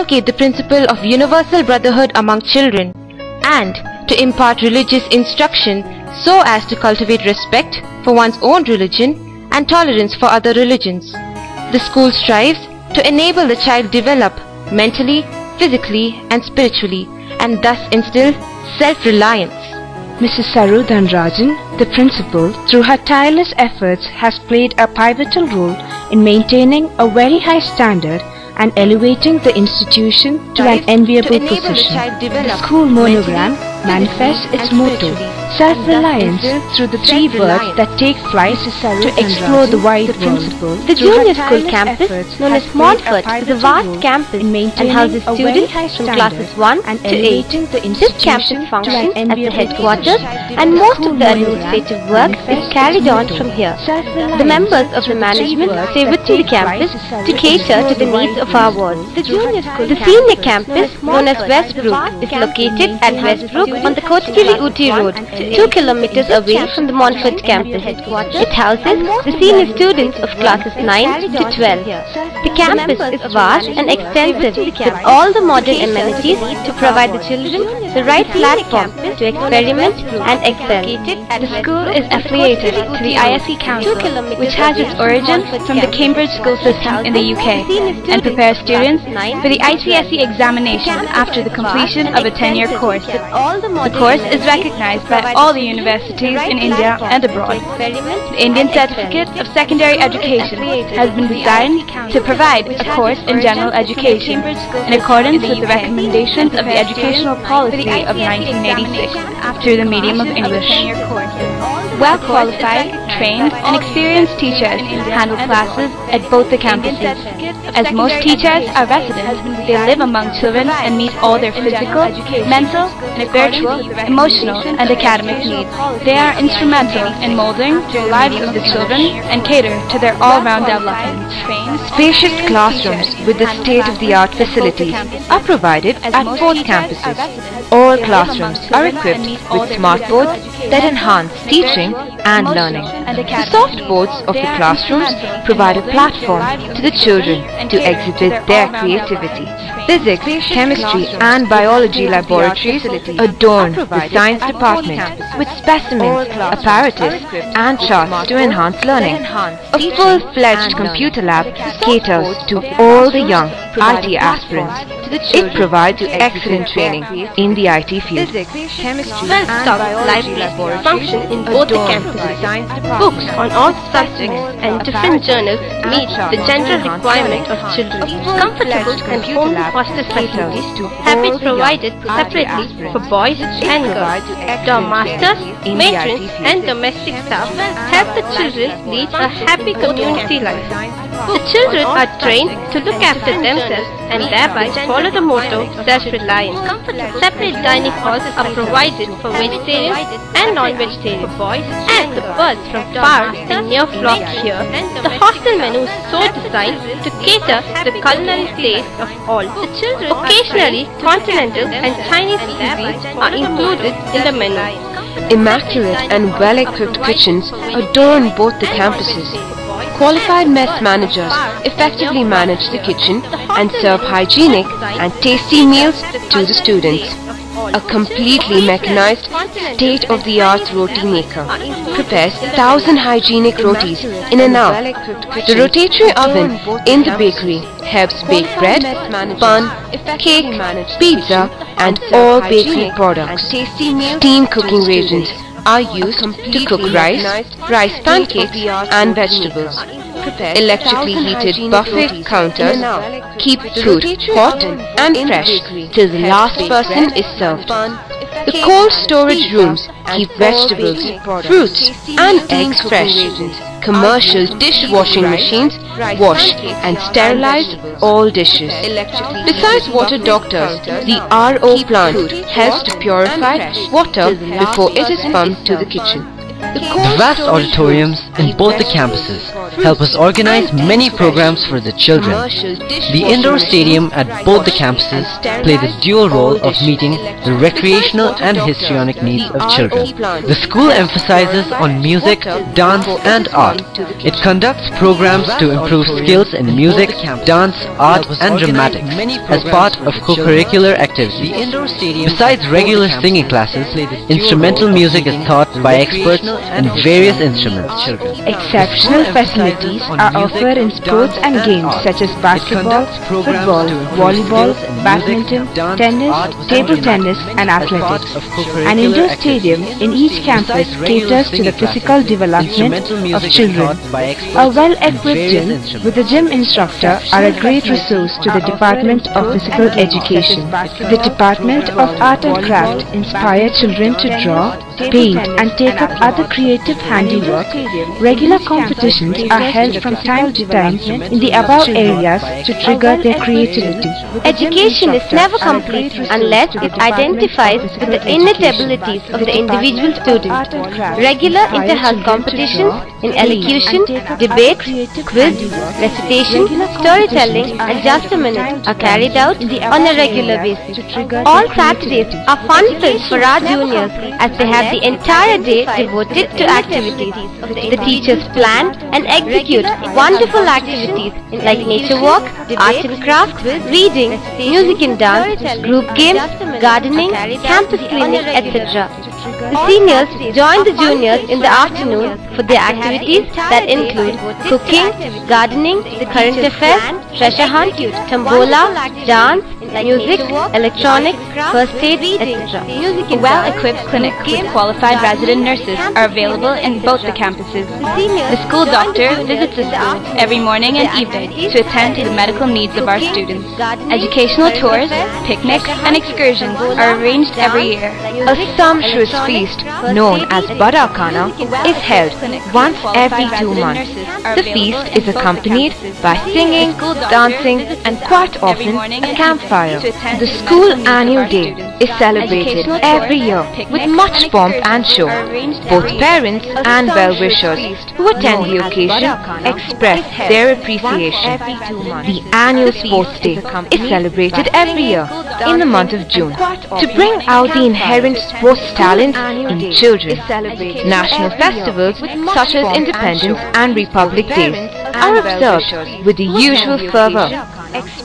inculcate the principle of universal brotherhood among children, and to impart religious instruction so as to cultivate respect for one's own religion and tolerance for other religions. The school strives to enable the child develop mentally, physically and spiritually, and thus instill self-reliance. Mrs. Saru Dhanrajan, the principal, through her tireless efforts has played a pivotal role in maintaining a very high standard and elevating the institution to an enviable position. The school monogram manifests its motto, self-reliance, through the three words that take flight to explore the wide world. The junior school campus, known as Montfort, is a vast campus and houses students from classes 1 to 8. This campus functions as the headquarters, and most of the administrative work is carried on from here. The members of the management stay within the campus to cater to the needs of our wards. The senior campus, known as Westbrook, is located at Westbrook on the Kotagiri-Ooty Road, 2 kilometers away from the Montfort campus. It houses the senior students of classes 9 to 12. The campus is vast and extensive, with all the modern amenities to provide the children the right platform to experiment and excel. The school is affiliated to the ISE Council, which has its origin from the Cambridge school system in the UK, and prepares students for the ICSE examination after the completion of a 10-year course. The course is recognized by all the universities in India and abroad. The Indian Certificate of Secondary Education has been designed to provide a course in general education in accordance with the recommendations of the Educational Policy of 1986 through the medium of English. Well-qualified, trained and experienced teachers handle classes at both the campuses. As most teachers are residents, they live among children and meet all their physical, mental, spiritual, emotional and academic needs. They are instrumental in molding the lives of the children and cater to their all-round development. Spacious classrooms with the state-of-the-art facilities are provided at both campuses. All classrooms are equipped with smart boards that enhance teaching and learning. The soft boards of the classrooms provide a platform to the children to exhibit their creativity. Physics, chemistry and biology laboratories adorn the science department with specimens, apparatus and charts to enhance learning. A full-fledged computer lab caters to all the young IT aspirants. It provides excellent training in the IT field. Well-stocked libraries function in both the campuses. Books on all subjects and different journals meet the general requirement of children. Comfortable and home hostel facilities have been provided separately for boys and girls. Dorm masters, matrons and domestic staff help the children lead a happy community life. The children are trained to look after themselves and thereby follow the motto self-reliance. Separate dining halls are provided for vegetarians and non-vegetarian boys, and the birds from far and near flock here. The hostel menu is so designed to cater to the culinary taste of all. The children occasionally continental and Chinese cuisines are included in the menu. Immaculate and well-equipped kitchens adorn both the campuses. Qualified mess managers effectively manage the kitchen and serve hygienic and tasty meals to the students. A completely mechanized, state-of-the-art roti maker prepares 1,000 hygienic rotis in an hour. The rotatory oven in the bakery helps bake bread, bun, cake, pizza and all bakery products. Steam cooking ranges are used to cook rice pancakes and vegetables. Electrically heated buffet counters keep food hot and fresh till the last person is served. The cold storage rooms keep vegetables, fruits and eggs fresh. Commercial dishwashing machines wash and sterilize all dishes. Besides water doctors, the RO plant helps to purify water before it is pumped to the kitchen. The vast auditoriums in both the campuses help us organize many programs for the children. The indoor stadium at both the campuses play the dual role of meeting the recreational and histrionic needs of children. The school emphasizes on music, dance and art. It conducts programs to improve skills in music, dance, art and dramatics as part of co-curricular activities. Besides regular singing classes, instrumental music is taught by experts in various instruments. Exceptional facilities are offered in sports and games such as basketball, football, volleyball, badminton, tennis, table tennis and athletics. An indoor stadium in each campus caters to the physical development of children. A well-equipped gym with a gym instructor are a great resource to the Department of Physical Education. The Department of Art and Craft inspire children to draw, paint and take up other creative handiwork. Regular competitions are held from time to time in the above areas to trigger their creativity. Education is never complete unless it identifies with the innate abilities of the individual student. Regular inter-house competitions in elocution, debate, quiz, recitation, storytelling and just a minute are carried out on a regular basis. All Saturdays are fun-filled for our juniors as they have the entire day devoted to activities. The teachers plan and execute wonderful activities like nature walk, art and craft, reading, music and dance, group games, gardening, campus cleaning, etc. The seniors join the juniors in the afternoon for their activities that include cooking, gardening, current affairs, treasure hunt, tombola, dance, music, electronics, first aid, etc. Well-equipped clinics with qualified resident nurses are available in both the campuses. The school doctor visits the school every morning and evening to attend to the medical needs of our students. Educational tours, picnics and excursions are arranged every year. A sumptuous feast known as Badakana is held once every 2 months. The feast is accompanied by singing, dancing and quite often a campfire. The school annual day is celebrated every year with much pomp and show. Both parents and well-wishers who attend the occasion express their appreciation. The annual sports day is celebrated every year in the month of June to bring out the inherent sports talent in children. National festivals such as Independence and Republic Days are observed with the usual fervor.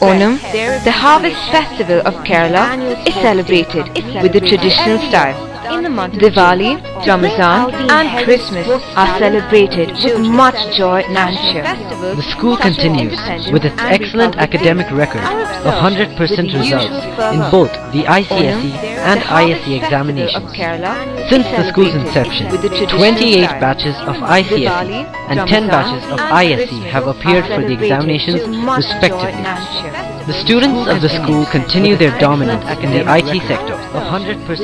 Onam, the harvest festival of Kerala, is celebrated with the traditional style. Diwali, Ramazan and Christmas are celebrated with much joy and cheer. The school continues with its excellent academic record of 100% results in both the ICSE and ISE examinations. Since the school's inception, 28 batches of ICSE and 10 batches of ISE have appeared for the examinations respectively. The students of the school continue their dominance in the IT sector.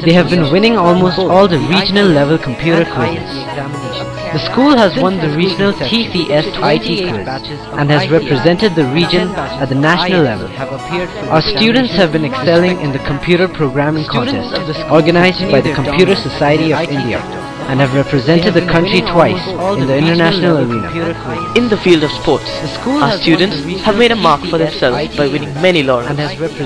They have been winning almost all the regional level computer quizzes. The school has won the regional TCS IT quiz and has represented the region at the national level. Our students have been excelling in the computer programming contest organized by the Computer Society of India and have represented the country twice in the international arena. In the field of sports, our students have made a mark for themselves by winning many laurels.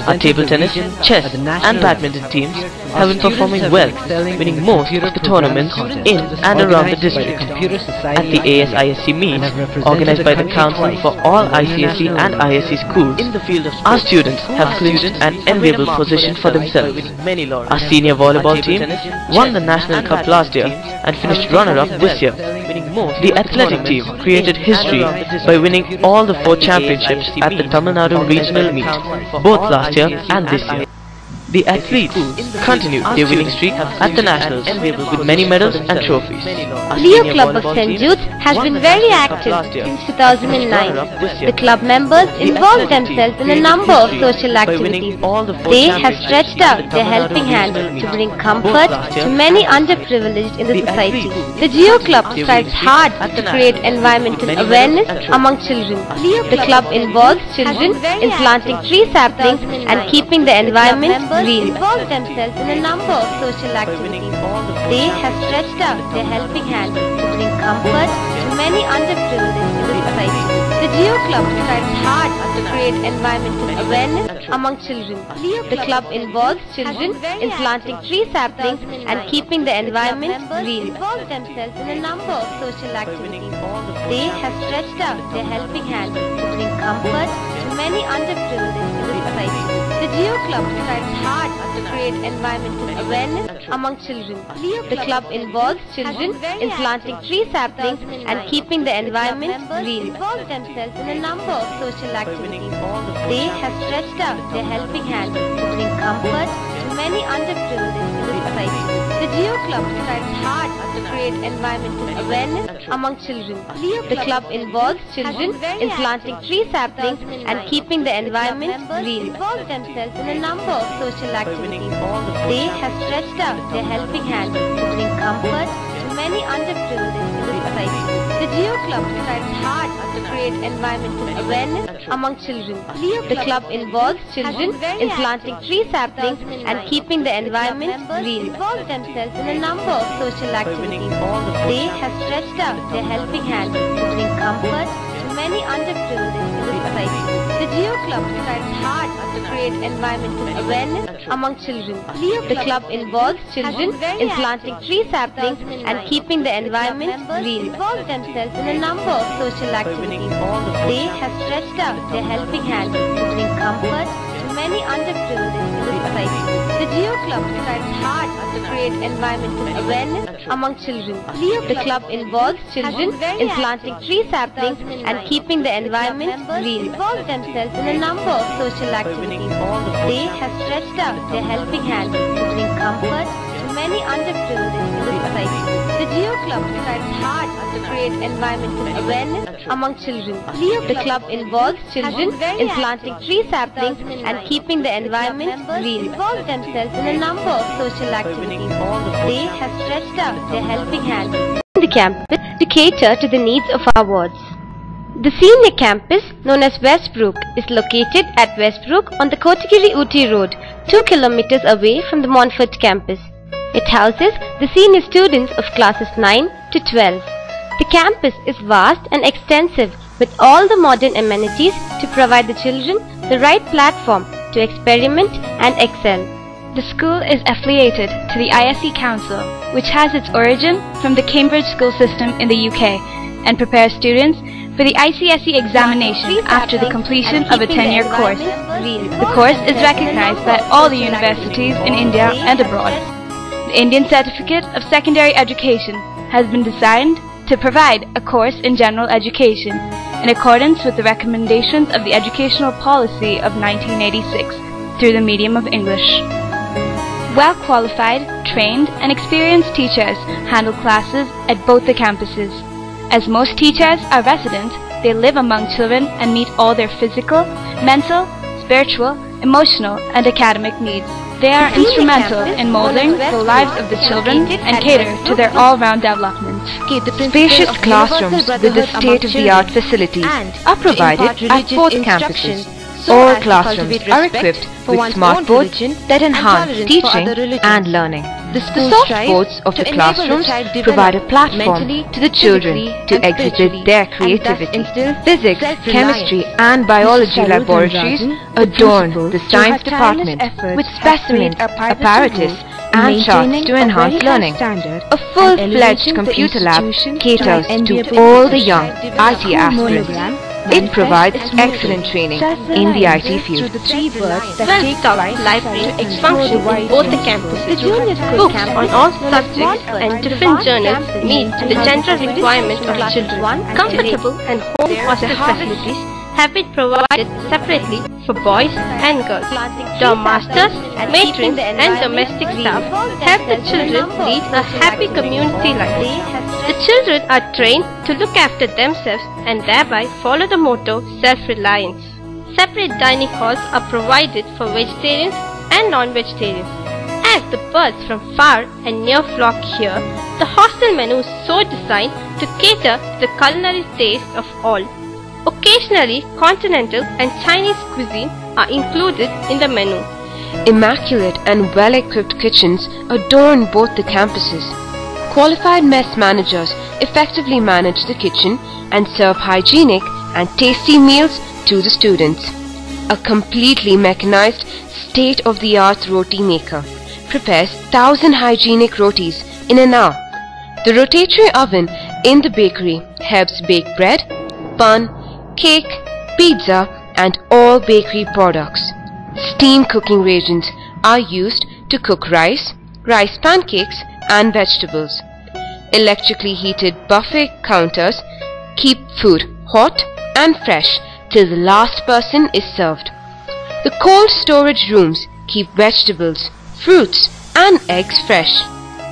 Our table tennis, chess and badminton teams have been performing well, winning most of the tournaments in and around the district. At the ASISC meet, organized by the Council for all ICSE and ISE schools, our students have clinched an enviable position for themselves. Our senior volleyball team won the National Cup last year and finished runner-up this year. The athletic team created history by winning all the 4 championships at the Tamil Nadu regional meet, both last year and this year. The athletes continued their winning streak at the nationals with many medals and trophies. Leo Club of St. Jude's has been very active since 2009. The club members involve themselves in a number of social activities. They have stretched out their helping hand to bring comfort to many underprivileged in the society. The Geo Club strives hard to create environmental awareness among children. The club involves children in planting tree saplings and keeping the environment green. Involve themselves in a number of social activities. They have stretched out their helping hand to bring comfort to many underprivileged in the society. The Geo Club strives hard to create environmental awareness among children. The club involves children in planting tree saplings and keeping the environment green. Involve themselves in a number of social activities. They have stretched out their helping hand to bring comfort to many underprivileged in the society. The Geo Club strives hard to create environmental awareness among children. The club involves children in planting tree saplings and keeping the environment green. Involve themselves in a number of social activities. They have stretched out their helping hand to bring comfort to many underprivileged in the society. The Geo Club strives hard to create environmental awareness among children. The club involves children in planting tree saplings and keeping the environment green. Involve themselves in a number of social activities. They have stretched out their helping hand to bring comfort to many underprivileged in the society. The Geo Club strives hard to create environmental awareness among children. The club involves children in planting tree saplings and keeping the environment green. Involve themselves in a number of social activities. They have stretched out their helping hand to bring comfort to many underprivileged in the society. The Geo Club strives hard to create environmental awareness among children. The club involves children in planting tree saplings and keeping the environment green. Involve themselves in a number of social activities. They have stretched out their helping hand to bring comfort to many underprivileged in the society. The Geo Club strives hard to create environmental awareness among children. The club involves children in planting tree saplings and keeping the environment green. Involve themselves in a number of social activities. They have stretched out their helping hand to bring comfort to many underprivileged in the society. The Geo Club strives hard to create environmental awareness among children. The club involves children in planting tree saplings and keeping the environment green. Involve themselves in a number of social activities. They have stretched out their helping hand in the campus to cater to the needs of our wards. The senior campus, known as Westbrook, is located at Westbrook on the Kotagiri-Ooty Road, 2 kilometers away from the Montfort campus. It houses the senior students of classes 9 to 12. The campus is vast and extensive with all the modern amenities to provide the children the right platform to experiment and excel. The school is affiliated to the ISE Council, which has its origin from the Cambridge school system in the UK and prepares students for the ICSE examination after the completion of a 10-year course. The course is recognized by all the universities in India and abroad. The Indian Certificate of Secondary Education has been designed to provide a course in general education in accordance with the recommendations of the Educational Policy of 1986 through the medium of English. Well-qualified, trained and experienced teachers handle classes at both the campuses. As most teachers are resident, they live among children and meet all their physical, mental, spiritual, emotional and academic needs. They are instrumental in molding the lives of the children and cater to their all-round development. Spacious classrooms with the state-of-the-art facilities are provided at both campuses. All classrooms are equipped with smart boards that enhance teaching and learning. The soft boards of the classrooms provide a platform to the children to exhibit their creativity. Physics, chemistry and biology laboratories adorn the science department with specimens, apparatus and charts to enhance learning. A full-fledged computer lab caters to all the young IT aspirants. It provides excellent training in the IT field. Well-stocked library function in both the campuses. The junior school books on all subjects and different journals meet the general requirement of children. Comfortable and home hostel facilities have been provided separately for boys and girls. Dorm masters, matrons and domestic staff help the children lead a happy community life. The children are trained to look after themselves and thereby follow the motto self-reliance. Separate dining halls are provided for vegetarians and non-vegetarians. As the birds from far and near flock here, the hostel menu is so designed to cater to the culinary taste of all. Occasionally, continental and Chinese cuisine are included in the menu. Immaculate and well-equipped kitchens adorn both the campuses. Qualified mess managers effectively manage the kitchen and serve hygienic and tasty meals to the students. A completely mechanized, state-of-the-art roti maker prepares 1,000 hygienic rotis in an hour. The rotatory oven in the bakery helps bake bread, bun, cake, pizza and all bakery products. Steam cooking regions are used to cook rice pancakes and vegetables. Electrically heated buffet counters keep food hot and fresh till the last person is served. The cold storage rooms keep vegetables, fruits and eggs fresh.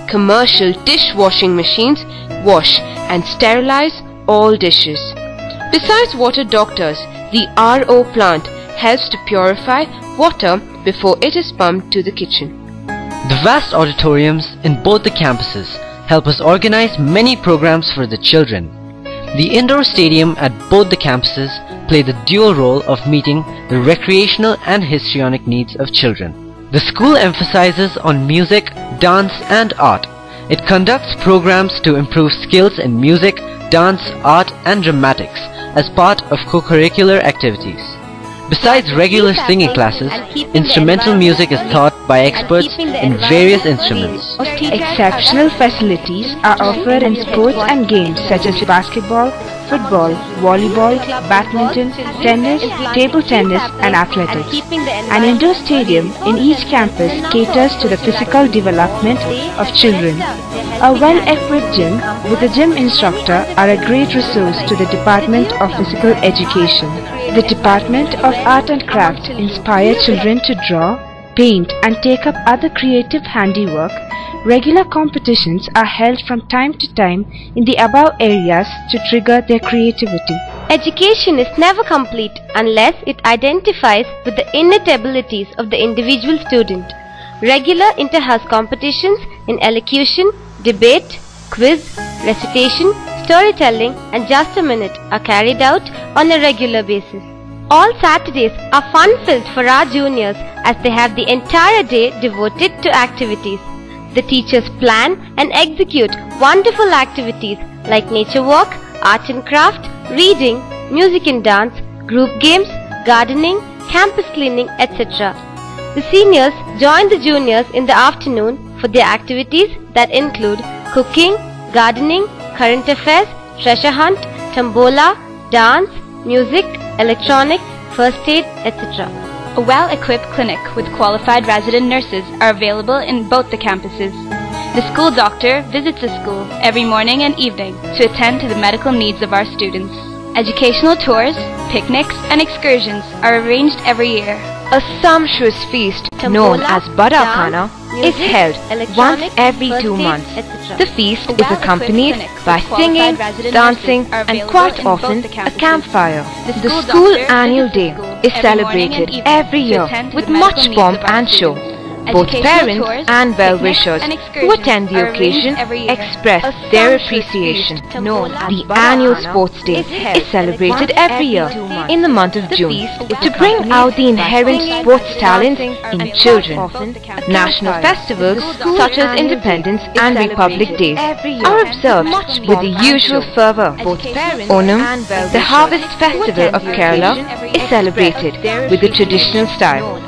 Commercial dishwashing machines wash and sterilize all dishes. Besides water doctors, the RO plant helps to purify water before it is pumped to the kitchen. The vast auditoriums in both the campuses help us organize many programs for the children. The indoor stadium at both the campuses play the dual role of meeting the recreational and histrionic needs of children. The school emphasizes on music, dance and art. It conducts programs to improve skills in music, dance, art and dramatics as part of co-curricular activities. Besides regular singing classes, instrumental music is taught by experts in various instruments. Exceptional facilities are offered in sports and games such as basketball, football, volleyball, badminton, tennis, table tennis and athletics. An indoor stadium in each campus caters to the physical development of children. A well-equipped gym with a gym instructor are a great resource to the Department of Physical Education. The Department of Art and Craft inspire children to draw, paint and take up other creative handiwork. Regular competitions are held from time to time in the above areas to trigger their creativity. Education is never complete unless it identifies with the innate abilities of the individual student. Regular inter-house competitions in elocution, debate, quiz, recitation, storytelling and just a minute are carried out on a regular basis. All Saturdays are fun-filled for our juniors as they have the entire day devoted to activities. The teachers plan and execute wonderful activities like nature walk, art and craft, reading, music and dance, group games, gardening, campus cleaning, etc. The seniors join the juniors in the afternoon for their activities that include cooking, gardening, current affairs, treasure hunt, tombola, dance, music, electronics, first aid, etc. A well-equipped clinic with qualified resident nurses are available in both the campuses. The school doctor visits the school every morning and evening to attend to the medical needs of our students. Educational tours, picnics and excursions are arranged every year. A sumptuous feast known as Bada Khana is held once every 2 months. The feast is accompanied by singing, dancing and quite often a campfire. The school annual day is celebrated every year with much pomp and show. Both parents and well-wishers who attend the occasion express their appreciation. The annual sports day is celebrated every year in the month of June to bring out the inherent sports talents in children. National festivals such as Independence and Republic Days are observed with the usual fervor. Onam, the harvest festival of Kerala, is celebrated with the traditional style.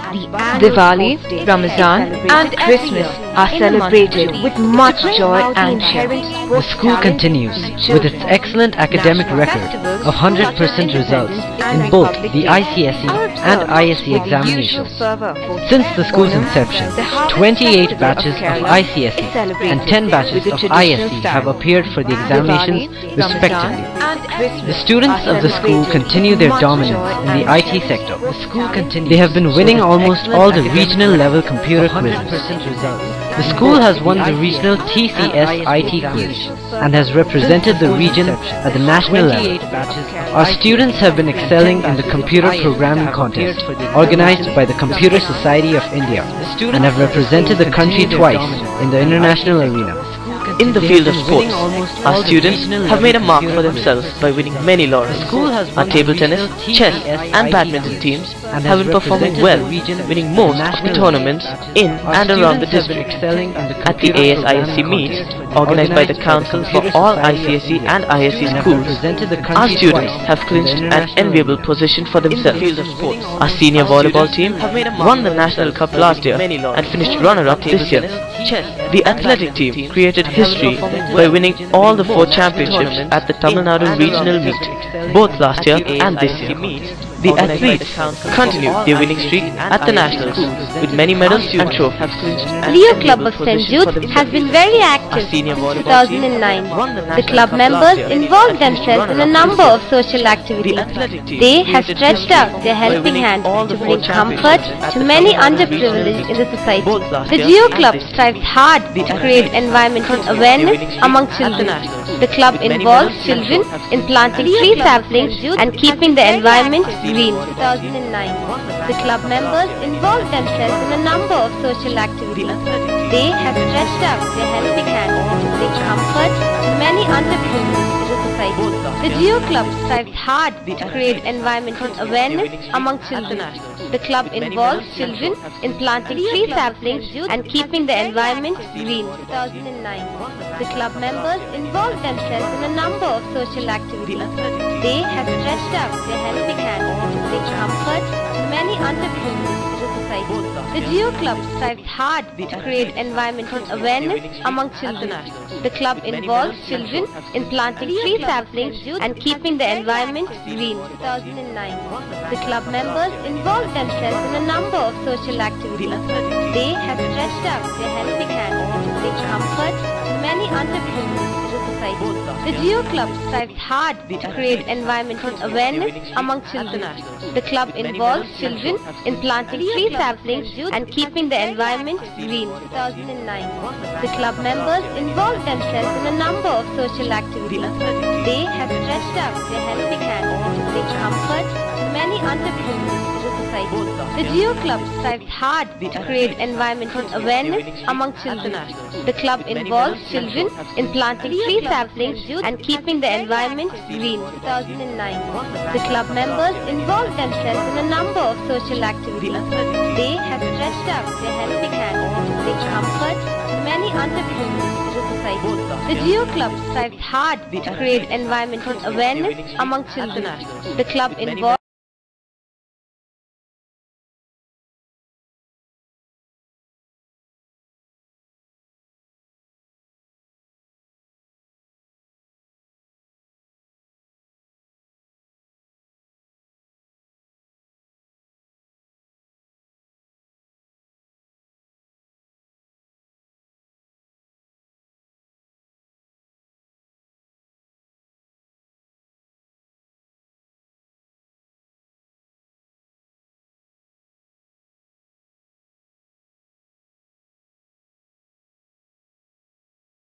Diwali, Ramazan and Christmas are celebrated with much joy and cheer. The school continues with its excellent academic record of 100% results in both the ICSE and ISE examinations. Since the school's inception, 28 batches of ICSE and 10 batches of ISE have appeared for the examinations respectively. The students of the school continue their dominance in the IT sector. They have been winning almost all the regional level computer quizzes. The school has won the regional TCS IT quiz and has represented the region at the national level. Our students have been excelling in the computer programming contest organized by the Computer Society of India and have represented the country twice in the international arena. In the field of sports, our students have made a mark for themselves by winning many laurels. Our table tennis, chess and badminton teams have been performing well, winning most of the tournaments in and around the district. At the ASISC meets, organized by the Council for all ICSE and ISE schools, our students have clinched an enviable position for themselves. Our senior volleyball team won the National Cup last year and finished runner-up this year. The athletic team created history by winning all the 4 championships at the Tamil Nadu regional meet, both last year and this year. The athletes continue their winning streak at the nationals with many medals and trophies. Rio Club of St. Jude has been very active since 2009. The club members involved themselves in a number of social activities. They have stretched out their helping hand to bring comfort to many underprivileged in the society. The Rio Club strives hard to create environmental awareness among children. The club involves children in planting tree saplings and keeping the environment green. 2009. The club members involved themselves in a number of social activities. They have stretched out their helping hand to bring comfort to many underprivileged in the society. The Geo Club strives hard to create environmental awareness among children. The club involves children in planting tree saplings and keeping the environment green. 2009. The club members involved themselves in a number of social activities. They have stretched out their helping hand to bring comfort to many underprivileged in the society. The Geo Club strives hard to create environmental awareness among children. The club involves children in planting tree saplings and keeping the environment green. 2009. The club members involved themselves in a number of social activities. They have stretched out their helping hand to bring comfort to many underprivileged in the society. The Geo Club strives hard to create environmental awareness among children. The club involves children in planting tree saplings and keeping the environment green. 2009. The club members involved themselves in a number of social activities. They have stretched out their helping hand to bring comfort to many underprivileged in the society. The Geo Club strives hard to create environmental awareness among children. The club involves children in planting tree saplings and keeping the environment green. 2009. The club members involved themselves in a number of social activities. They have stretched out their helping hand to bring comfort to many underprivileged in the society. The Geo Club strives hard to create environmental awareness among children. The club involves